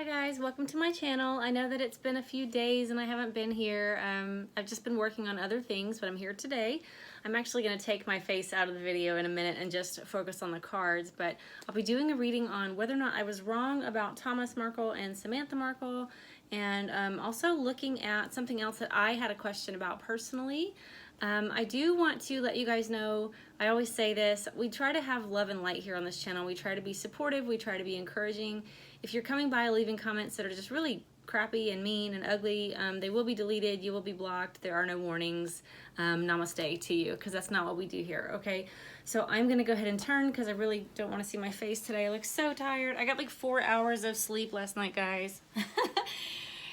Hi guys, welcome to my channel. I know that it's been a few days and I haven't been here. I've just been working on other things, but I'm here today. I'm actually going to take my face out of the video in a minute and just focus on the cards, but I'll be doing a reading on whether or not I was wrong about Thomas Markle and Samantha Markle, and also looking at something else that I had a question about personally. I do want to let you guys know, I always say this, we try to have love and light here on this channel. We try to be supportive, we try to be encouraging. If you're coming by leaving comments that are just really crappy and mean and ugly, they will be deleted, you will be blocked, there are no warnings. Namaste to you, because that's not what we do here, okay? So I'm gonna go ahead and turn because I really don't want to see my face today. I look so tired. I got like 4 hours of sleep last night, guys.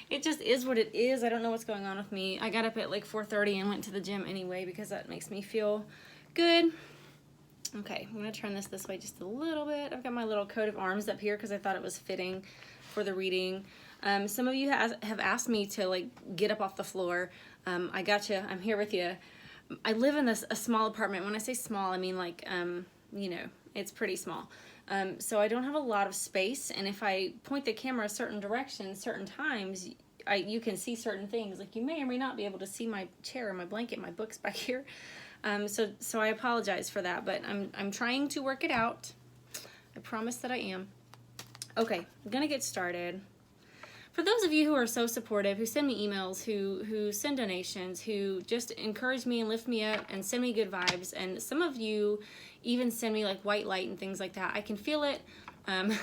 It just is what it is. I don't know what's going on with me. I got up at like 4:30 and went to the gym anyway because that makes me feel good. Okay, I'm gonna turn this way just a little bit. I've got my little coat of arms up here because I thought it was fitting for the reading. Some of you have asked me to like get up off the floor. I gotcha, I'm here with you. I live in a small apartment. When I say small, I mean like, you know, it's pretty small. So I don't have a lot of space, and if I point the camera a certain direction, certain times, you can see certain things. Like you may or may not be able to see my chair, my blanket, my books back here. So I apologize for that, but I'm trying to work it out. I promise that I am. Okay, I'm gonna get started. For those of you who are so supportive, who send me emails, who send donations, who just encourage me and lift me up and send me good vibes, and some of you even send me like white light and things like that. I can feel it. I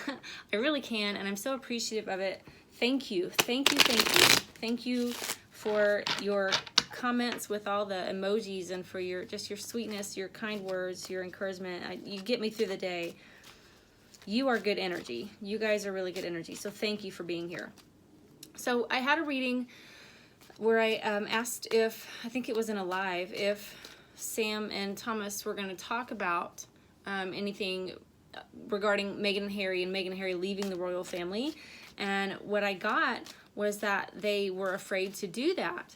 really can, and I'm so appreciative of it. Thank you, thank you, thank you. Thank you for your comments with all the emojis and for your sweetness, your kind words, your encouragement. You get me through the day. You are good energy. You guys are really good energy, so thank you for being here. So I had a reading where I asked if, I think it was in a live, if Sam and Thomas were going to talk about anything regarding Meghan and Harry leaving the royal family. And what I got was that they were afraid to do that.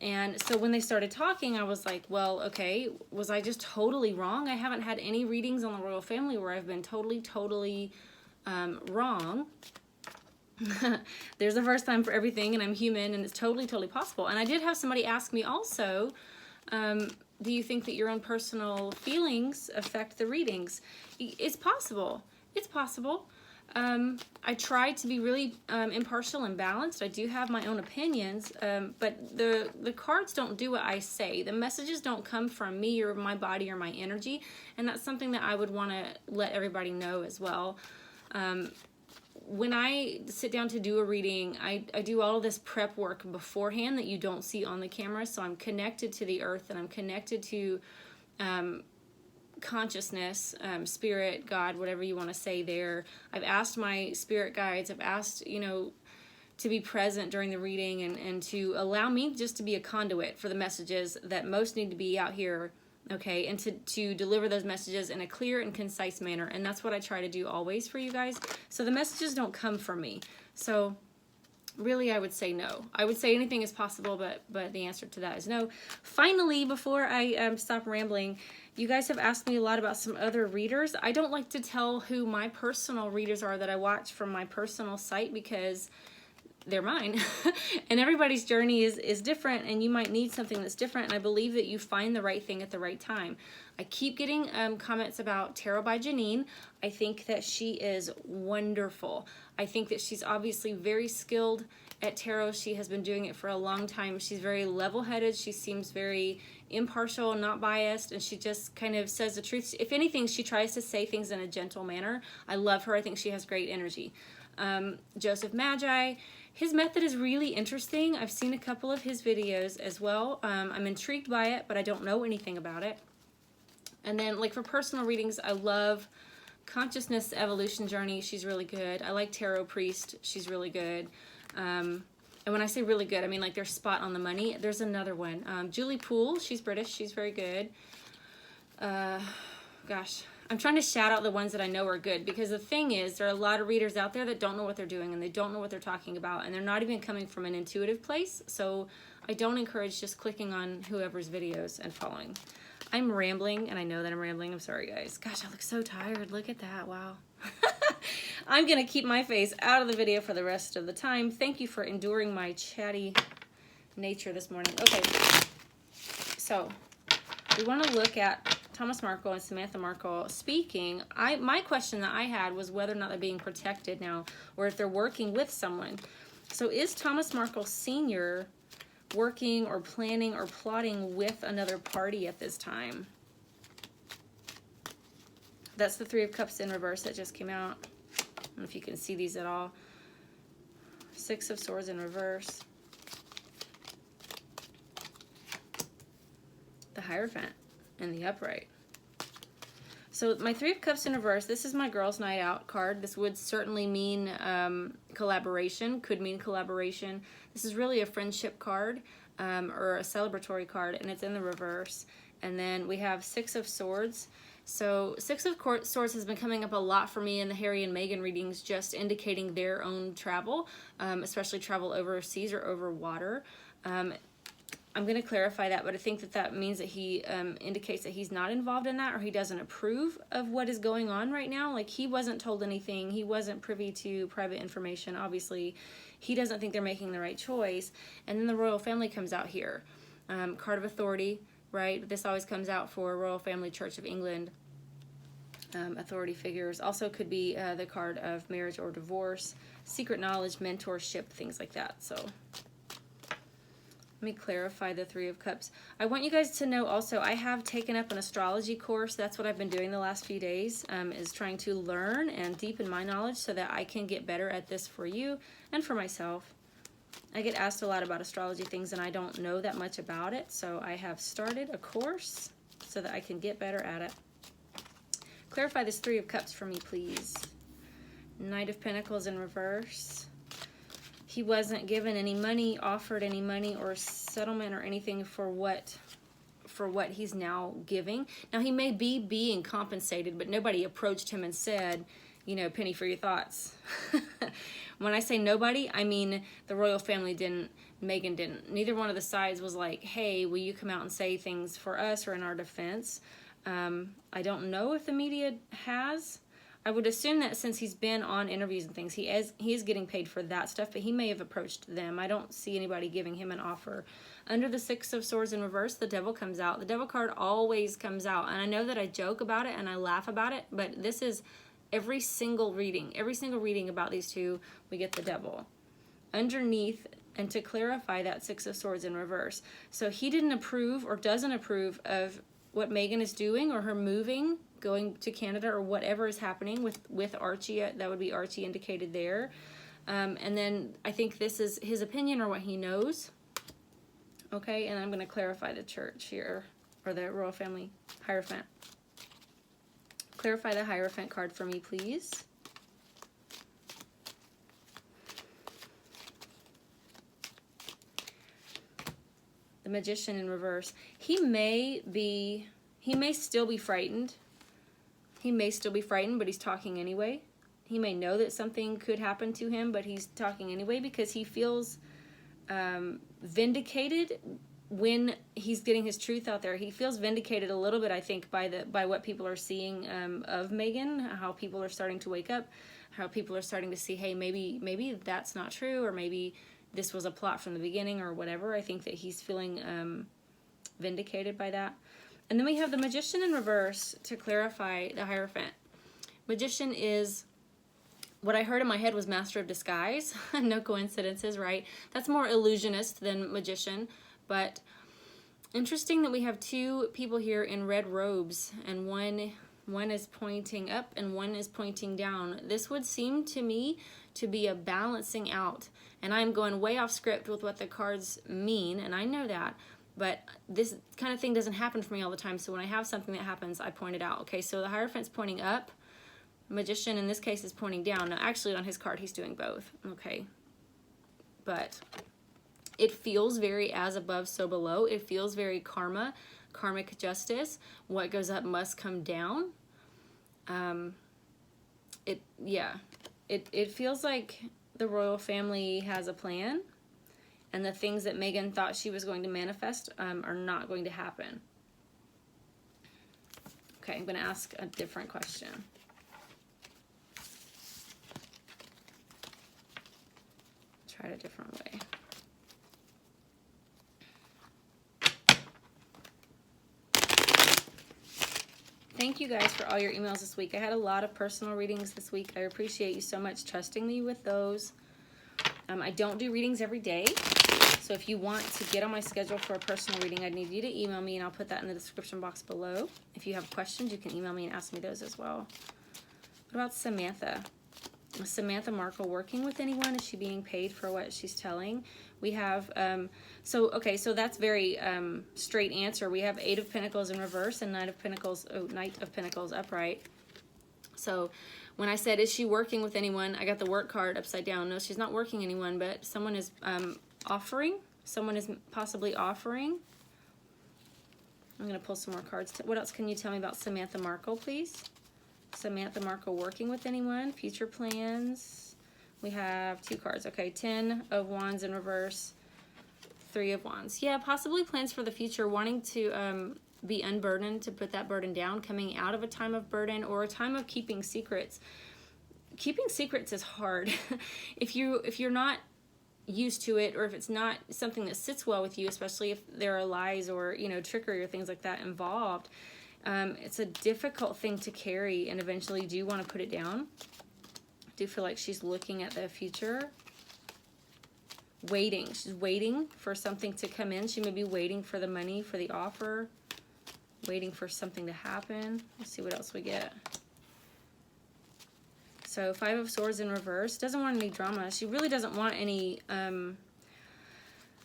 And so when they started talking, I was like, well, okay, was I just totally wrong? I haven't had any readings on the royal family where I've been totally wrong. There's a first time for everything, and I'm human, and it's totally possible. And I did have somebody ask me also, do you think that your own personal feelings affect the readings? It's possible. It's possible. I try to be really impartial and balanced. I do have my own opinions, but the cards don't do what I say. The messages don't come from me or my body or my energy, and that's something that I would want to let everybody know as well. When I sit down to do a reading, I do all of this prep work beforehand that you don't see on the camera, so I'm connected to the earth, and I'm connected to consciousness, spirit, God, whatever you want to say there. I've asked my spirit guides, I've asked, you know, to be present during the reading and to allow me just to be a conduit for the messages that most need to be out here, okay, and to deliver those messages in a clear and concise manner. And that's what I try to do always for you guys. So the messages don't come from me. So really, I would say no. I would say anything is possible, but the answer to that is no. Finally, before I stop rambling, you guys have asked me a lot about some other readers. I don't like to tell who my personal readers are that I watch from my personal site because they're mine. And everybody's journey is different, and you might need something that's different, and I believe that you find the right thing at the right time. I keep getting comments about Tarot by Janine. I think that she is wonderful. I think that she's obviously very skilled at tarot. She has been doing it for a long time. She's very level-headed. She seems very impartial, not biased, and she just kind of says the truth. If anything, she tries to say things in a gentle manner. I love her. I think she has great energy. Joseph Magi, his method is really interesting. I've seen a couple of his videos as well. I'm intrigued by it, but I don't know anything about it. And then, like, for personal readings, I love Consciousness Evolution Journey. She's really good. I like Tarot Priest. She's really good. And when I say really good, I mean like they're spot on the money. There's another one. Julie Poole. She's British. She's very good. Gosh, I'm trying to shout out the ones that I know are good, because the thing is, there are a lot of readers out there that don't know what they're doing, and they don't know what they're talking about, and they're not even coming from an intuitive place. So I don't encourage just clicking on whoever's videos and following. I'm rambling, and I know that I'm rambling. I'm sorry, guys. Gosh, I look so tired. Look at that. Wow. I'm going to keep my face out of the video for the rest of the time. Thank you for enduring my chatty nature this morning. Okay, so we want to look at Thomas Markle and Samantha Markle speaking. My question that I had was whether or not they're being protected now, or if they're working with someone. So is Thomas Markle Sr. working or planning or plotting with another party at this time? That's the Three of Cups in reverse that just came out. I don't know if you can see these at all. Six of Swords in reverse. The Hierophant and the upright. So my Three of Cups in reverse, this is my girls' night out card. This would certainly mean collaboration, could mean collaboration. This is really a friendship card or a celebratory card, and it's in the reverse. And then we have Six of Swords. So Six of Swords has been coming up a lot for me in the Harry and Meghan readings, just indicating their own travel, especially travel overseas or over water. I'm going to clarify that, but I think that that means that he indicates that he's not involved in that, or he doesn't approve of what is going on right now. Like, he wasn't told anything. He wasn't privy to private information. Obviously, he doesn't think they're making the right choice. And then the royal family comes out here. Card of authority, right? This always comes out for Royal Family Church of England. Authority figures. Also could be the card of marriage or divorce, secret knowledge, mentorship, things like that. So let me clarify the Three of Cups. I want you guys to know also, I have taken up an astrology course. That's what I've been doing the last few days, is trying to learn and deepen my knowledge so that I can get better at this for you and for myself. I get asked a lot about astrology things and I don't know that much about it, so I have started a course so that I can get better at it. Clarify this Three of Cups for me, please. Knight of Pentacles in reverse. He wasn't given any money, offered any money or settlement or anything for what he's now giving. Now, he may be being compensated, but nobody approached him and said, you know, penny for your thoughts. When I say nobody, I mean the royal family didn't, Meghan didn't. Neither one of the sides was like, hey, will you come out and say things for us or in our defense? I don't know if the media has. I would assume that since he's been on interviews and things, he is getting paid for that stuff, but he may have approached them. I don't see anybody giving him an offer. Under the Six of Swords in reverse, the Devil comes out. The Devil card always comes out, and I know that I joke about it and I laugh about it, but this is every single reading about these two, we get the Devil. Underneath, and to clarify that Six of Swords in reverse. So he didn't approve or doesn't approve of what Meghan is doing or her moving, going to Canada or whatever is happening with Archie. That would be Archie indicated there. And then I think this is his opinion or what he knows. Okay, and I'm going to clarify the church here, or the royal family Hierophant. Clarify the Hierophant card for me, please. The Magician in reverse. He may still be frightened. He may still be frightened, but he's talking anyway. He may know that something could happen to him, but he's talking anyway because he feels vindicated when he's getting his truth out there. He feels vindicated a little bit, I think, by what people are seeing of Meghan, how people are starting to wake up, how people are starting to see, hey, maybe that's not true, or maybe this was a plot from the beginning or whatever. I think that he's feeling vindicated by that. And then we have the Magician in reverse to clarify the Hierophant. Magician is, what I heard in my head was Master of Disguise. No coincidences, right? That's more illusionist than magician. But interesting that we have two people here in red robes, and one is pointing up and one is pointing down. This would seem to me to be a balancing out. And I'm going way off script with what the cards mean, and I know that. But this kind of thing doesn't happen for me all the time, so when I have something that happens, I point it out. Okay, so the Hierophant's pointing up. Magician, in this case, is pointing down. Now, actually, on his card, he's doing both. Okay. But it feels very as above, so below. It feels very karmic justice. What goes up must come down. It feels like the royal family has a plan, and the things that Meghan thought she was going to manifest are not going to happen. Okay, I'm going to ask a different question. try it a different way. Thank you guys for all your emails this week. I had a lot of personal readings this week. I appreciate you so much trusting me with those. I don't do readings every day. So if you want to get on my schedule for a personal reading, I need you to email me, and I'll put that in the description box below. If you have questions, you can email me and ask me those as well. What about Samantha? Is Samantha Markle working with anyone? Is she being paid for what she's telling? We have, so that's very straight answer. We have 8 of Pentacles in reverse and Knight of Pentacles upright. So when I said, is she working with anyone? I got the work card upside down. No, she's not working anyone, but someone is offering. Someone is possibly offering. I'm going to pull some more cards. What else can you tell me about Samantha Markle, please? Samantha Markle working with anyone? Future plans. We have 2 cards. Okay, 10 of Wands in reverse, 3 of Wands. Yeah, possibly plans for the future, wanting to be unburdened, to put that burden down, coming out of a time of burden or a time of keeping secrets. Keeping secrets is hard. If you're not used to it, or if it's not something that sits well with you, especially if there are lies or, you know, trickery or things like that involved, it's a difficult thing to carry, and eventually do you want to put it down. I do feel like she's looking at the future, waiting. She's waiting for something to come in. She may be waiting for the money, for the offer, waiting for something to happen. Let's see what else we get. So 5 of Swords in reverse. Doesn't want any drama. She really doesn't want any, I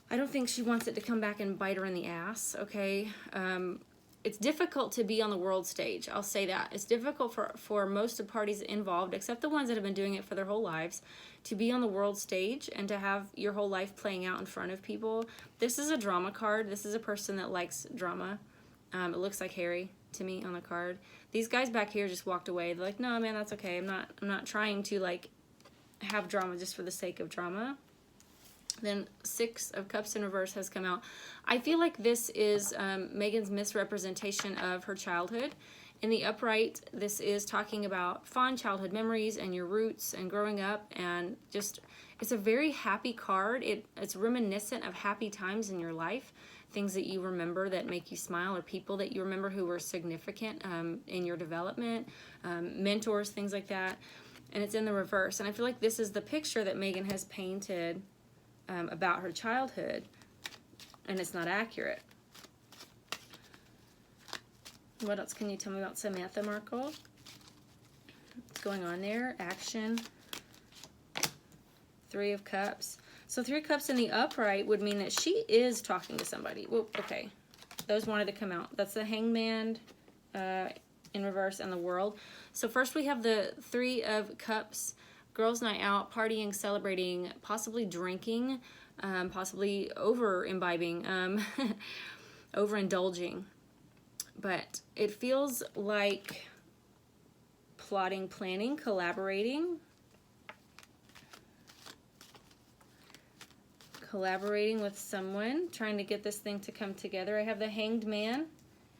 don't think she wants it to come back and bite her in the ass, okay? It's difficult to be on the world stage. I'll say that. It's difficult for most of the parties involved, except the ones that have been doing it for their whole lives, to be on the world stage and to have your whole life playing out in front of people. This is a drama card. This is a person that likes drama. It looks like Harry to me on the card. These guys back here just walked away. They're like, no, man, that's okay. I'm not trying to, like, have drama just for the sake of drama. Then 6 of Cups in reverse has come out. I feel like this is Megan's misrepresentation of her childhood. In the upright, this is talking about fond childhood memories and your roots and growing up, and just, it's a very happy card. It's reminiscent of happy times in your life, things that you remember that make you smile, or people that you remember who were significant in your development, mentors, things like that. And it's in the reverse. And I feel like this is the picture that Megan has painted about her childhood, and it's not accurate. What else can you tell me about Samantha Markle? What's going on there? Action. 3 of Cups. So 3 of Cups in the upright would mean that she is talking to somebody. Well, okay. Those wanted to come out. That's the Hangman in reverse and the World. So first we have the 3 of Cups. Girls' night out, partying, celebrating, possibly drinking, possibly over-imbibing, overindulging. But it feels like plotting, planning, collaborating. Collaborating with someone, trying to get this thing to come together. I have the Hanged Man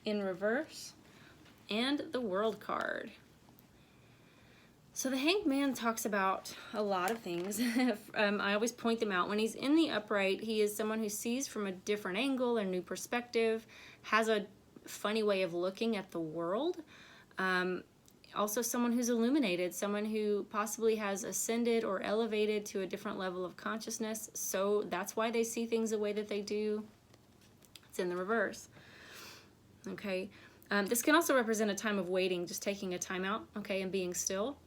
in reverse and the World card. So the Hanged Man talks about a lot of things. I always point them out. When he's in the upright, he is someone who sees from a different angle, a new perspective, has a funny way of looking at the world. Also someone who's illuminated, someone who possibly has ascended or elevated to a different level of consciousness. So that's why they see things the way that they do. It's in the reverse. Okay. This can also represent a time of waiting, just taking a time out, okay, and being still.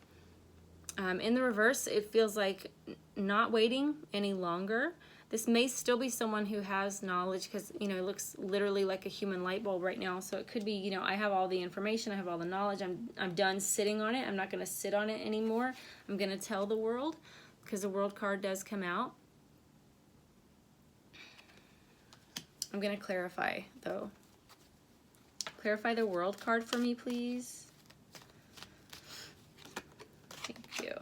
In the reverse, it feels like not waiting any longer. This may still be someone who has knowledge, because, you know, it looks literally like a human light bulb right now. So it could be, you know, I have all the information, I have all the knowledge, I'm done sitting on it. I'm not going to sit on it anymore. I'm going to tell the world, because the World card does come out. I'm going to clarify, though. Clarify the World card for me, please. Thank you.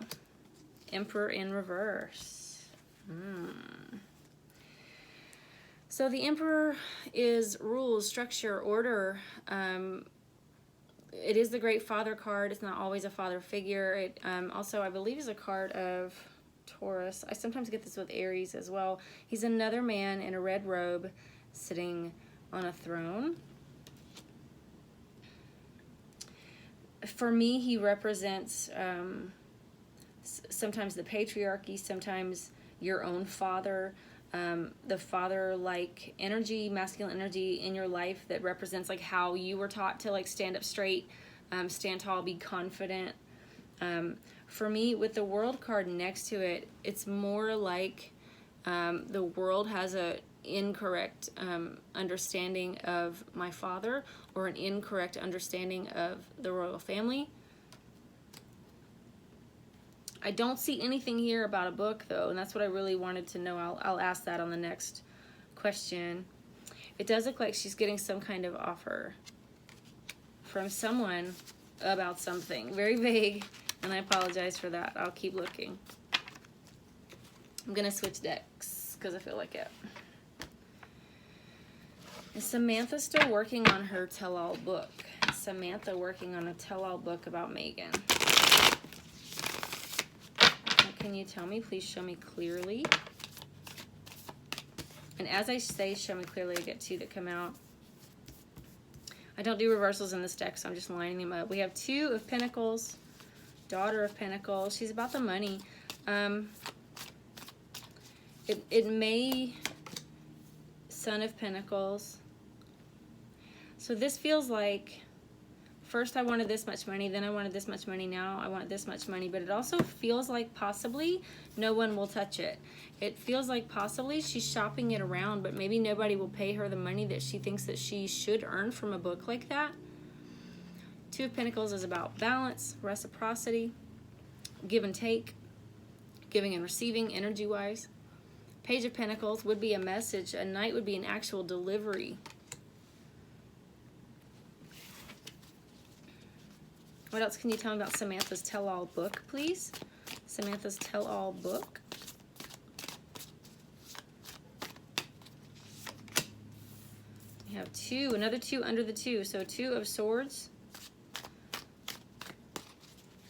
Emperor in reverse. So the Emperor is rules, structure, order. It is the Great Father card. It's not always a father figure. It also, I believe, is a card of Taurus. I sometimes get this with Aries as well. He's another man in a red robe sitting on a throne. For me, he represents sometimes the patriarchy, sometimes your own father, the father-like energy, masculine energy in your life that represents like how you were taught to like stand up straight, stand tall, be confident. For me, with the World card next to it, it's more like the world has a incorrect understanding of my father, or an incorrect understanding of the royal family. I don't see anything here about a book though, and that's what I really wanted to know. I'll ask that on the next question. It does look like she's getting some kind of offer from someone about something. Very vague, and I apologize for that. I'll keep looking. I'm gonna switch decks because I feel like it. Is Samantha still working on her tell-all book? Is Samantha working on a tell-all book about Megan? What can you tell me? Please show me clearly. And as I say show me clearly, I get two that come out. I don't do reversals in this deck, so I'm just lining them up. We have 2 of Pentacles, Daughter of Pentacles. She's about the money. It may... Son of Pentacles. So this feels like, first I wanted this much money, then I wanted this much money, now I want this much money, but it also feels like possibly no one will touch it. It feels like possibly she's shopping it around, but maybe nobody will pay her the money that she thinks that she should earn from a book like that. 2 of Pentacles is about balance, reciprocity, give and take, giving and receiving energy-wise. Page of Pentacles would be a message. A Knight would be an actual delivery. What else can you tell me about Samantha's tell-all book, please? Samantha's tell-all book. We have 2, another 2 under the 2. So 2 of Swords.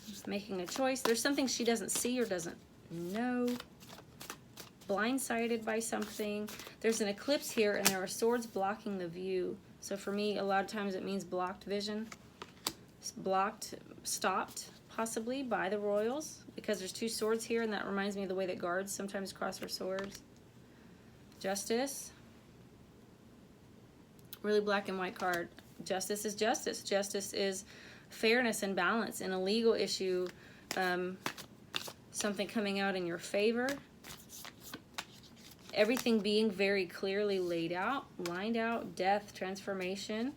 Just making a choice. There's something she doesn't see or doesn't know. Blindsided by something. There's an eclipse here and there are swords blocking the view. So for me, a lot of times it means blocked vision. Blocked, stopped, possibly by the royals, because there's 2 swords here, and that reminds me of the way that guards sometimes cross their swords. Justice. Really black and white card. Justice is justice. Justice is fairness and balance in a legal issue. Something coming out in your favor. Everything being very clearly laid out, lined out, death, transformation.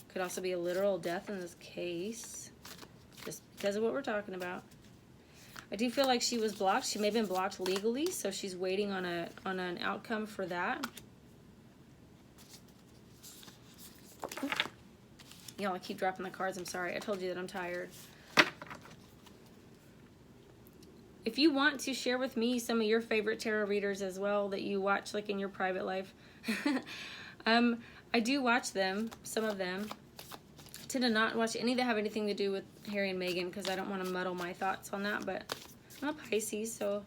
Could also be a literal death in this case, just because of what we're talking about. I do feel like she was blocked. She may have been blocked legally, so she's waiting on an outcome for that. Y'all, I keep dropping the cards. I'm sorry. I told you that I'm tired. If you want to share with me some of your favorite tarot readers as well that you watch like in your private life, I do watch them, some of them. I tend to not watch any that have anything to do with Harry and Meghan because I don't want to muddle my thoughts on that, but I'm a Pisces, so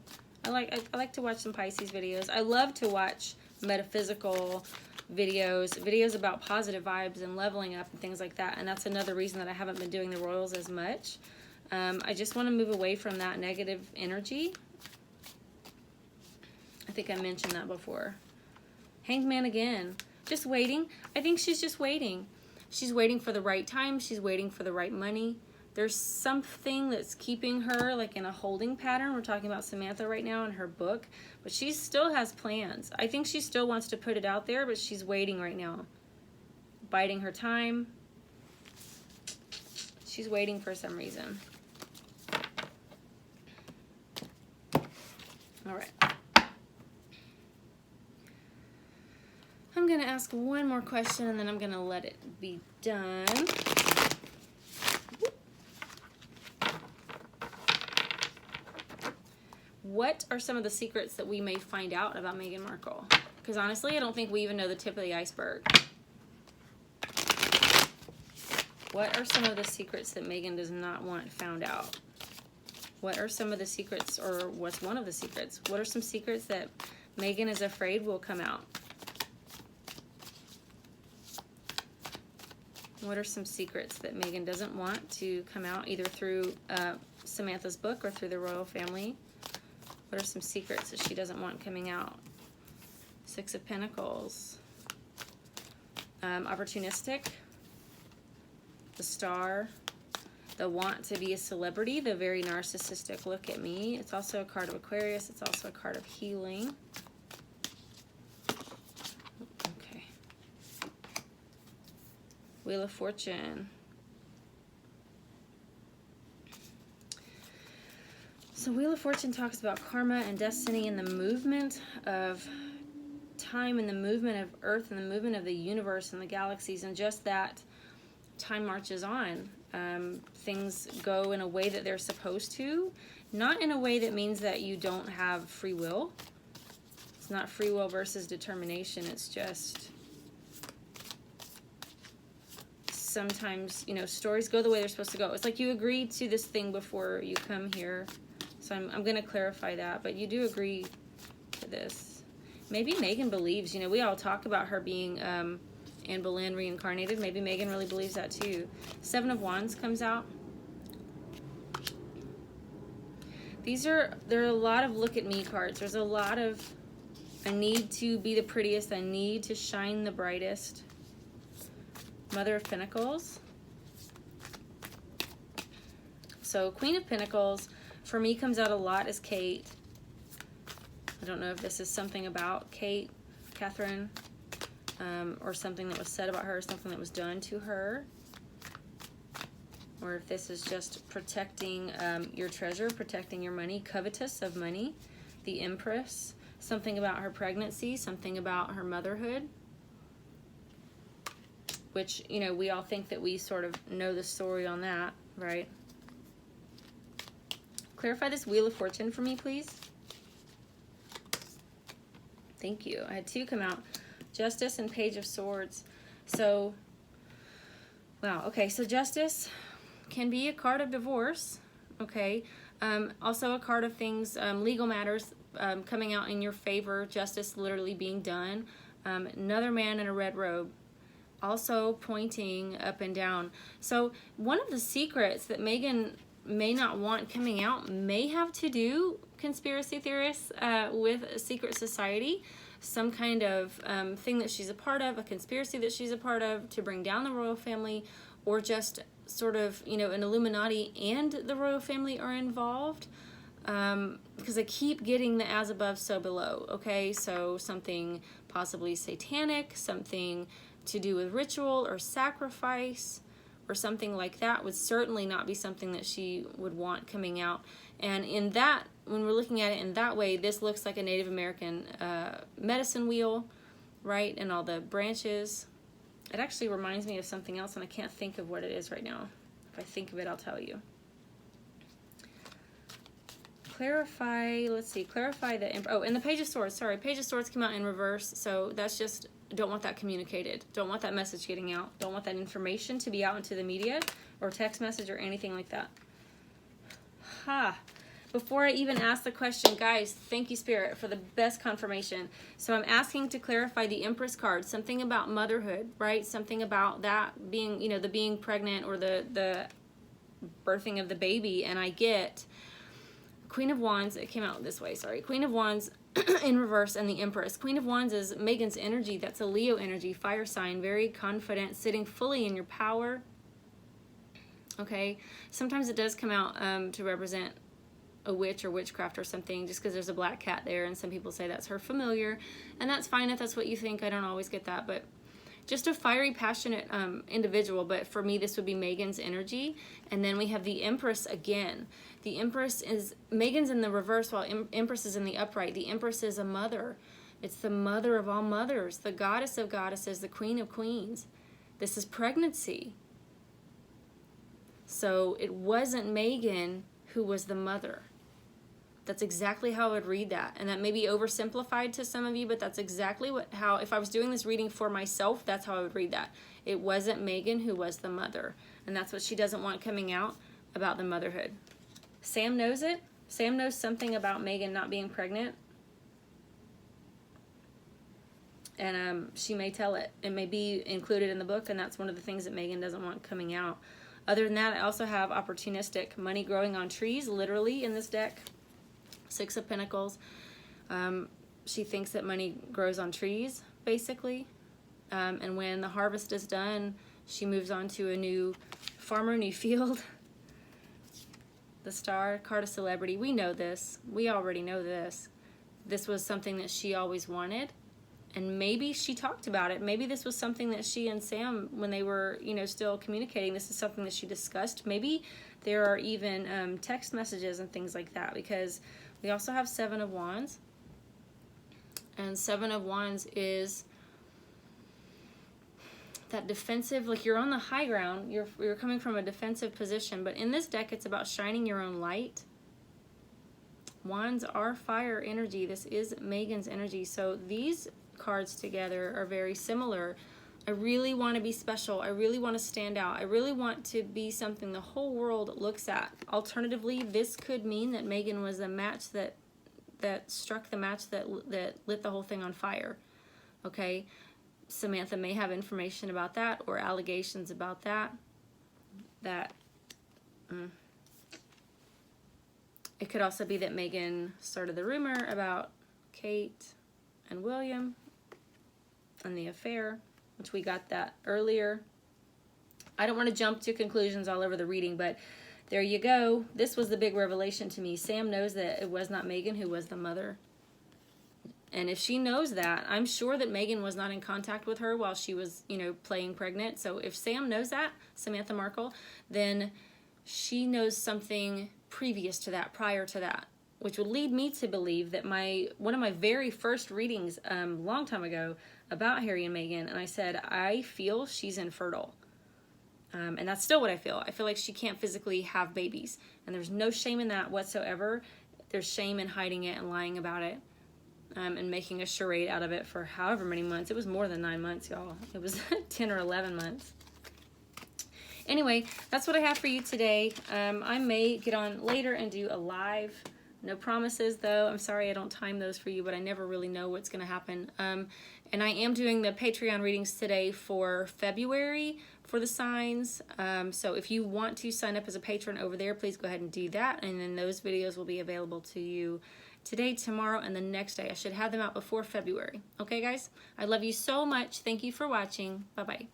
I like to watch some Pisces videos. I love to watch metaphysical videos about positive vibes and leveling up and things like that, and that's another reason that I haven't been doing the royals as much. I just want to move away from that negative energy. I think I mentioned that before. Hanged Man again. Just waiting. I think she's just waiting. She's waiting for the right time. She's waiting for the right money. There's something that's keeping her like in a holding pattern. We're talking about Samantha right now in her book, but she still has plans. I think she still wants to put it out there, but she's waiting right now. Biding her time. She's waiting for some reason. All right. I'm going to ask one more question and then I'm going to let it be done. What are some of the secrets that we may find out about Meghan Markle? Because honestly, I don't think we even know the tip of the iceberg. What are some of the secrets that Meghan does not want found out? What are some of the secrets, or what's one of the secrets? What are some secrets that Megan is afraid will come out? What are some secrets that Megan doesn't want to come out, either through Samantha's book or through the royal family? What are some secrets that she doesn't want coming out? Six of Pentacles. Opportunistic. The Star. The want to be a celebrity. The very narcissistic look at me. It's also a card of Aquarius. It's also a card of healing. Okay. Wheel of Fortune. So Wheel of Fortune talks about karma and destiny and the movement of time and the movement of Earth and the movement of the universe and the galaxies, and just that time marches on. Things go in a way that they're supposed to, not in a way that means that you don't have free will. It's not free will versus determination. It's just sometimes, you know, stories go the way they're supposed to go. It's like you agreed to this thing before you come here. So I'm going to clarify that, but you do agree to this. Maybe Megan believes, you know, we all talk about her being Anne Boleyn reincarnated. Maybe Megan really believes that too. Seven of Wands comes out. There are a lot of look at me cards. There's a lot of, I need to be the prettiest. I need to shine the brightest. Mother of Pentacles. So Queen of Pentacles, for me, comes out a lot as Kate. I don't know if this is something about Kate, Catherine, or something that was said about her, something that was done to her. Or if this is just protecting your treasure, protecting your money, covetous of money. The Empress, something about her pregnancy, something about her motherhood. Which, you know, we all think that we sort of know the story on that, right? Clarify this Wheel of Fortune for me, please. Thank you. I had two come out. Justice and Page of Swords. So, wow. Okay, so Justice can be a card of divorce. Okay. Also a card of things, legal matters coming out in your favor. Justice literally being done. Another man in a red robe. Also pointing up and down. So one of the secrets that Megan may not want coming out may have to do, conspiracy theorists, with a secret society, some kind of thing that she's a part of, a conspiracy that she's a part of to bring down the royal family, or just sort of, you know, an Illuminati and the royal family are involved, because I keep getting the as above, so below. Okay, so something possibly satanic, something to do with ritual or sacrifice, or something like that would certainly not be something that she would want coming out. And in that, when we're looking at it in that way, this looks like a Native American medicine wheel, right? And all the branches. It actually reminds me of something else, and I can't think of what it is right now. If I think of it, I'll tell you. Clarify, let's see, clarify the, oh, and the Page of Swords, sorry, Page of Swords came out in reverse, so that's just, don't want that communicated. Don't want that message getting out. Don't want that information to be out into the media or text message or anything like that. Before I even ask the question, guys, thank you, Spirit, for the best confirmation. So I'm asking to clarify the Empress card, something about motherhood, right? Something about that being, you know, the being pregnant or the birthing of the baby. And I get Queen of Wands. It came out this way, sorry. Queen of Wands in reverse and the Empress. Queen of Wands is Megan's energy. That's a Leo energy, fire sign, very confident, sitting fully in your power. Okay, sometimes it does come out to represent a witch or witchcraft or something, just because there's a black cat there, and some people say that's her familiar, and that's fine if that's what you think. I don't always get that, but just a fiery, passionate individual. But for me, this would be Megan's energy. And then we have the Empress again. The Empress is, Megan's in the reverse while Empress is in the upright. The Empress is a mother. It's the mother of all mothers, the goddess of goddesses, the queen of queens. This is pregnancy. So it wasn't Megan who was the mother. That's exactly how I would read that. And that may be oversimplified to some of you, but that's exactly how, if I was doing this reading for myself, that's how I would read that. It wasn't Megan who was the mother. And that's what she doesn't want coming out about the motherhood. Sam knows it. Sam knows something about Megan not being pregnant. And she may tell it. It may be included in the book, and that's one of the things that Megan doesn't want coming out. Other than that, I also have opportunistic money growing on trees, literally, in this deck. 6 of Pentacles. She thinks that money grows on trees, basically. And when the harvest is done, she moves on to a new farmer, new field. The Star, card of celebrity. We know this. We already know this. This was something that she always wanted. And maybe she talked about it. Maybe this was something that she and Sam, when they were, you know, still communicating, this is something that she discussed. Maybe there are even text messages and things like that, because we also have 7 of Wands. And 7 of Wands is that defensive, like you're on the high ground, you're coming from a defensive position, but in this deck it's about shining your own light. Wands are fire energy. This is Megan's energy. So these cards together are very similar. I really want to be special. I really want to stand out. I really want to be something the whole world looks at. Alternatively, this could mean that Megan was a match that struck the match that lit the whole thing on fire. Okay? Samantha may have information about that or allegations about that. It could also be that Megan started the rumor about Kate and William and the affair, which we got that earlier. I don't want to jump to conclusions all over the reading, but there you go. This was the big revelation to me. Sam knows that it was not Megan who was the mother. And if she knows that, I'm sure that Megan was not in contact with her while she was, you know, playing pregnant. So if Sam knows that, Samantha Markle, then she knows something previous to that, prior to that, which would lead me to believe that one of my very first readings a long time ago about Harry and Meghan, and I said, I feel she's infertile. And that's still what I feel. I feel like she can't physically have babies. And there's no shame in that whatsoever. There's shame in hiding it and lying about it. And making a charade out of it for however many months. It was more than 9 months, y'all. It was 10 or 11 months. Anyway, that's what I have for you today. I may get on later and do a live. No promises, though. I'm sorry I don't time those for you, but I never really know what's going to happen. And I am doing the Patreon readings today for February for the signs. So if you want to sign up as a patron over there, please go ahead and do that. And then those videos will be available to you today, tomorrow, and the next day. I should have them out before February. Okay, guys? I love you so much. Thank you for watching. Bye-bye.